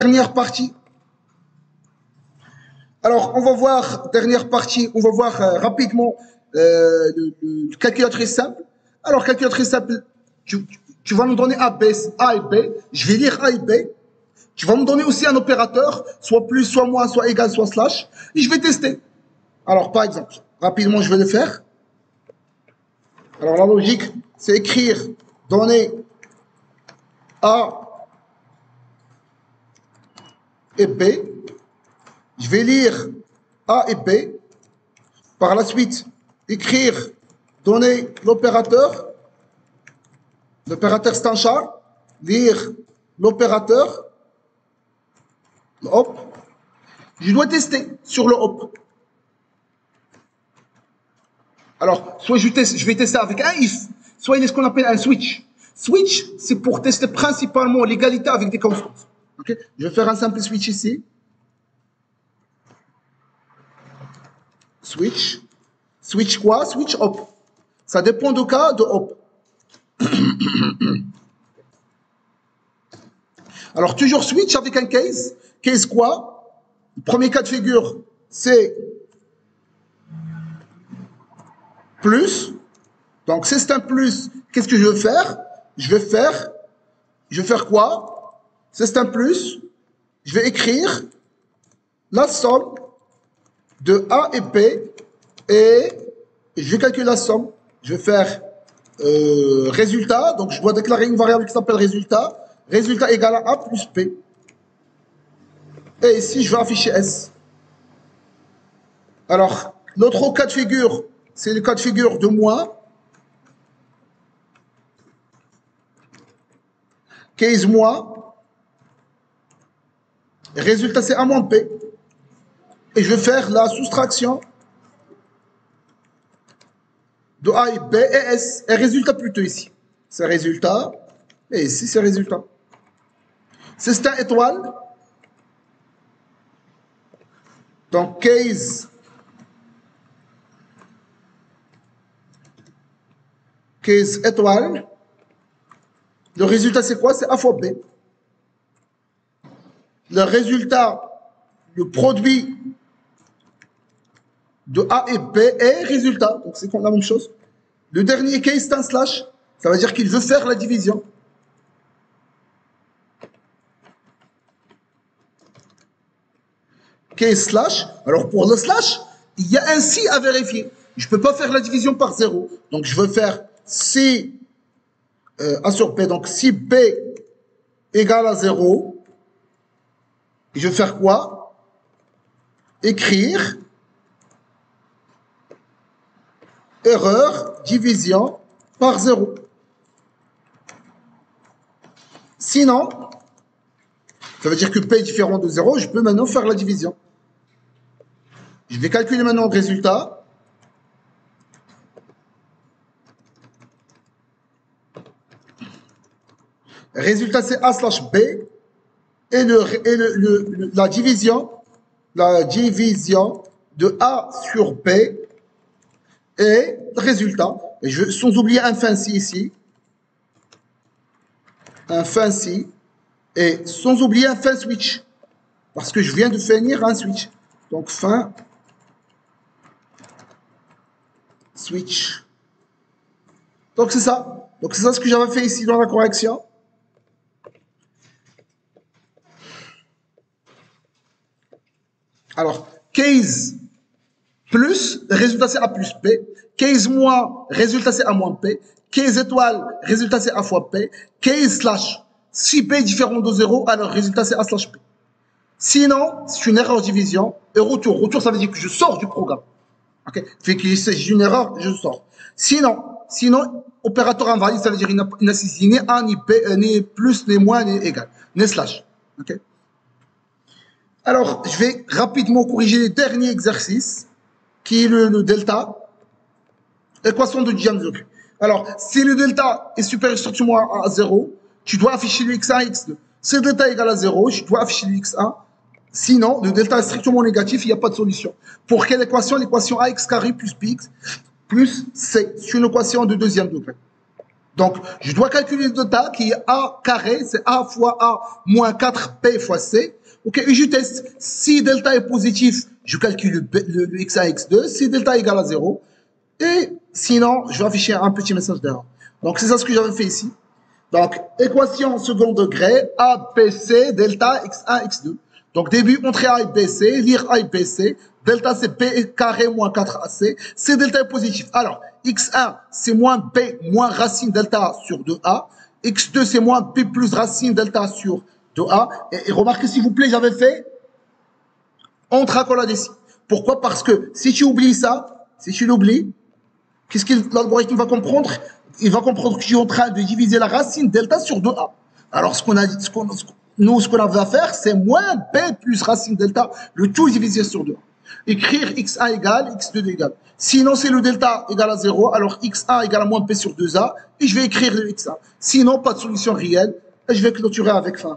Dernière partie. Alors, on va voir, dernière partie, on va voir rapidement le calculatrice simple. Alors, calculatrice simple, tu vas nous donner A et B. Je vais lire A et B. Tu vas me donner aussi un opérateur, soit plus, soit moins, soit égal, soit slash. Et je vais tester. Alors, par exemple, rapidement, je vais le faire. Alors, la logique, c'est écrire, donner A et B. Je vais lire A et B. Par la suite, écrire, donner l'opérateur. L'opérateur c'est un char. Lire l'opérateur. Le hop. Je dois tester sur le hop. Alors, soit je vais tester avec un if, soit il est ce qu'on appelle un switch. Switch, c'est pour tester principalement l'égalité avec des constantes. Okay? Je vais faire un simple switch ici. Switch. Switch quoi? Switch hop. Ça dépend du cas de hop. Alors, toujours switch avec un case. Case quoi? Le premier cas de figure, c'est plus. Donc, si c'est un plus, qu'est-ce que je vais faire? Je vais faire quoi? Si c'est un plus, je vais écrire la somme de A et B et je vais calculer la somme. Je vais faire résultat. Donc, je dois déclarer une variable qui s'appelle résultat. Résultat égal à A plus B. Et ici, je vais afficher S. Alors, l'autre cas de figure, c'est le cas de figure de moins. Case moins. Résultat, c'est A moins B. Et je vais faire la soustraction de A et B et S. Et résultat plutôt ici. C'est résultat. Et ici, c'est résultat. C'est un étoile. Donc, case étoile. Le résultat, c'est quoi? C'est A fois B. Le résultat, le produit de A et B est résultat. Donc, c'est la même chose. Le dernier case, c'est un slash. Ça veut dire qu'il veut faire la division. Case slash. Alors, pour le slash, il y a un si à vérifier. Je ne peux pas faire la division par 0. Donc, je veux faire si A sur B. Donc, si B égale à 0, je vais faire quoi? Écrire erreur, division par 0. Sinon, ça veut dire que P est différent de 0, je peux maintenant faire la division. Je vais calculer maintenant le résultat. Résultat, c'est A slash B. Et la division de A sur B est le résultat. Et sans oublier un fin si ici. Un fin si. Et sans oublier un fin switch. Parce que je viens de finir un switch. Donc, fin switch. Donc, c'est ça. Donc, c'est ça ce que j'avais fait ici dans la correction. Alors, case plus, résultat c'est A plus B. Case moins, résultat c'est A moins B. Case étoile, résultat c'est A fois B. Case slash, si B est différent de 0, alors résultat c'est A slash B. Sinon, c'est une erreur de division. Et retour. Retour, ça veut dire que je sors du programme. Ok? Fait que j'ai une erreur, je sors. Sinon, opérateur invalide, ça veut dire qu'il n'a saisi ni A, ni B, ni plus, ni moins, ni égal. Ni slash. Ok? Alors, je vais rapidement corriger le dernier exercice, qui est le delta. Équation de Diamond. Alors, si le delta est supérieur strictement à 0, tu dois afficher le x1 et x2. Si le delta est égal à 0, tu dois afficher le x1. Sinon, le delta est strictement négatif, il n'y a pas de solution. Pour quelle équation? L'équation ax carré plus bx plus c. C'est une équation de deuxième degré. Donc, je dois calculer le delta qui est A carré, c'est A fois A moins 4P fois C. Ok, et je teste. Si delta est positif, je calcule le x1, x2. Si delta est égal à 0. Et sinon, je vais afficher un petit message d'erreur. Donc, c'est ça ce que j'avais fait ici. Donc, équation second degré, A, B, C, delta, x1, x2. Donc, début, entrer A et B, C, lire A et B, C. Delta, c'est B carré moins 4AC. C delta est positif. Alors, x1, c'est moins B moins racine delta sur 2A. x2, c'est moins B plus racine delta sur 2A. Et remarquez, s'il vous plaît, j'avais fait entre accolade ici. Pourquoi? Parce que si tu oublies ça, si tu l'oublies, qu'est-ce que l'algorithme va comprendre? Il va comprendre que je suis en train de diviser la racine delta sur 2A. Alors, ce qu'on avait à faire, c'est moins B plus racine delta, le tout divisé sur 2A. Écrire x1 égale x2 égale. Sinon, c'est le delta égale à 0, alors x1 égale à moins p sur 2a, et je vais écrire le x1. Sinon, pas de solution réelle, et je vais clôturer avec fin.